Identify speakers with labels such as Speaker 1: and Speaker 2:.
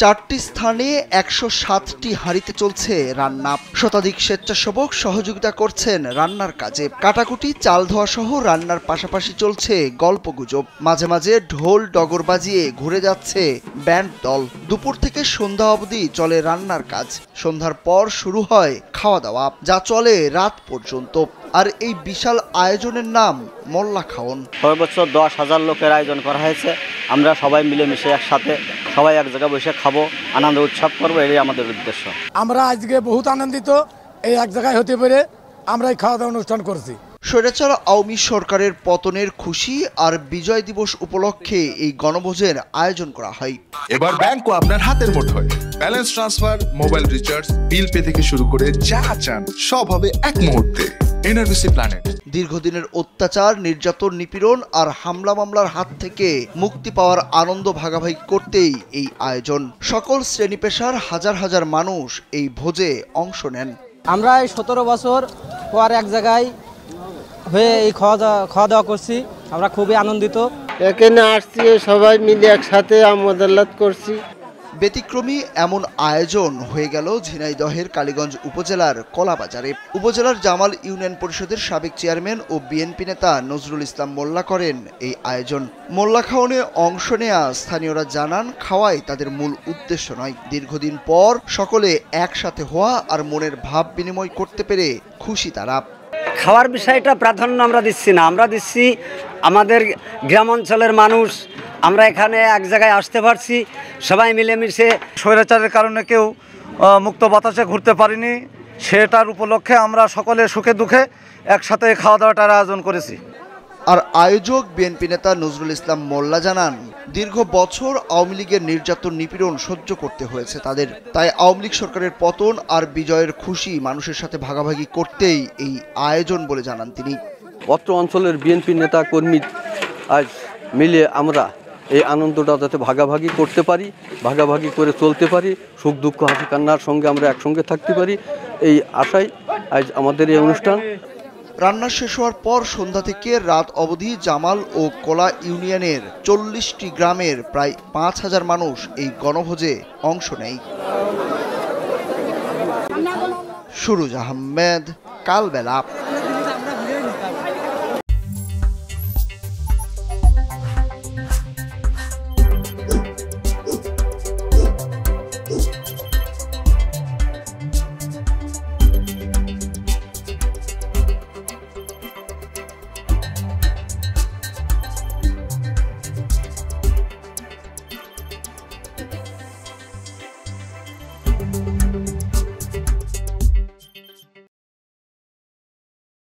Speaker 1: 4টি স্থানে 107টি হাঁড়িতে চলছে রান্না। শতাধিক স্বেচ্ছাসেবক সহযোগিতা করছেন রান্নার কাজে। কাটাকুটি, চাল ধোয়া সহ রান্নার পাশাপাশি চলছে গল্পগুজব। মাঝে মাঝে ঢোল ডগর বাজিয়ে ঘুরে যাচ্ছে ব্যান্ড দল। দুপুর থেকে সন্ধ্যা অবধি চলে রান্নার কাজ। সন্ধ্যার পর শুরু হয় খাওয়া দাওয়া, যা চলে রাত পর্যন্ত। আর এই বিশাল আয়োজনের নাম মোল্লা খাওন।
Speaker 2: সর্বোচ্চ 10,000 লোকের আয়োজন করা হয়েছে। আমরা সবাই মিলেমিশে একসাথে সবাই এক জায়গায় বসে খাবো, আনন্দ উৎসব করবো, এটাই আমাদের উদ্দেশ্য।
Speaker 3: আমরা আজকে বহুত আনন্দিত, এই এক জায়গায় হতে পেরে আমরা এই খাওয়া দাওয়া অনুষ্ঠান করছি।
Speaker 1: স্বৈরাচার আওয়ামী সরকারের পতনের খুশি আর বিজয় দিবস উপলক্ষে এই গণভোজের আয়োজন করা হয়।
Speaker 4: এবার ব্যাংকও আপনার হাতের মুঠোয়। Balance transfer, mobile recharge, bill pay থেকে শুরু করে যা চান সব হবে এক মুহূর্তে। NRBC planet.
Speaker 1: দীর্ঘদিনের অত্যাচার, নির্যাতন, নিপীড়ন আর হামলা মামলার হাত থেকে মুক্তি পাওয়ার আনন্দ ভাগাভাগি করতেই এই আয়োজন। সকল শ্রেণী পেশার হাজার হাজার মানুষ এই ভোজে অংশ নেন।
Speaker 5: আমরা এই 17 বছর পর এক জায়গায় হয়ে এই খাওয়া দাওয়া করছি। আমরা খুবই আনন্দিত।
Speaker 6: এখানে আসছি সবাই মিলে একসাথে আমোদ করছি।
Speaker 1: ব্যতিক্রমী এমন আয়োজন হয়ে গেল ঝিনাইদহের কালীগঞ্জ উপজেলার কলাবাজারে। উপজেলার জামাল ইউনিয়ন পরিষদের সাবেক চেয়ারম্যান ও বিএনপি নেতা নজরুল ইসলাম মোল্লা করেন এই আয়োজন। মোল্লা খাওনে অংশ নেয়া স্থানীয়রা জানান, খাওয়াই তাদের মূল উদ্দেশ্য নয়। দীর্ঘদিন পর সকলে একসাথে হওয়া আর মনের ভাব বিনিময় করতে পেরে খুশি তারা।
Speaker 2: খাওয়ার বিষয়টা প্রাধান্য আমরা দিচ্ছি না, আমরা দিচ্ছি আমাদের গ্রাম অঞ্চলের মানুষ। আমরা এখানে এক জায়গায় আসতে পারছি সবাই মিলেমিশে।
Speaker 7: স্বৈরাচারের কারণে কেউ মুক্ত বাতাসে ঘুরতে পারিনি, সেটার উপলক্ষে আমরা সকলে সুখে দুঃখে একসাথে খাওয়া দাওয়াটার আয়োজন করেছি।
Speaker 1: আর আয়োজক বিএনপি নেতা নজরুল ইসলাম মোল্লা জানান, দীর্ঘ বছর আওয়ামী লীগের নির্যাতন নিপীড়ন সহ্য করতে হয়েছে তাদের। তাই আওয়ামী লীগ সরকারের পতন আর বিজয়ের খুশি মানুষের সাথে ভাগাভাগি করতেই এই আয়োজন বলে জানান তিনি।
Speaker 8: অত্র অঞ্চলের বিএনপি নেতা কর্মী আজ মিলে আমরা এই আনন্দটা যাতে ভাগাভাগি করতে পারি, ভাগাভাগি করে চলতে পারি, সুখ দুঃখ হাসি কান্নার সঙ্গে আমরা একসঙ্গে থাকতে পারি, এই আশায় আজ আমাদের এই অনুষ্ঠান।
Speaker 1: রান্না শেষ হওয়ার পর সন্ধ্যা থেকে রাত অবধি জামাল ও কোলা ইউনিয়নের 40টি গ্রামের প্রায় 5,000 মানুষ এই গণভোজে অংশ নেয়। সুরুজ আহমেদ, কালবেলা।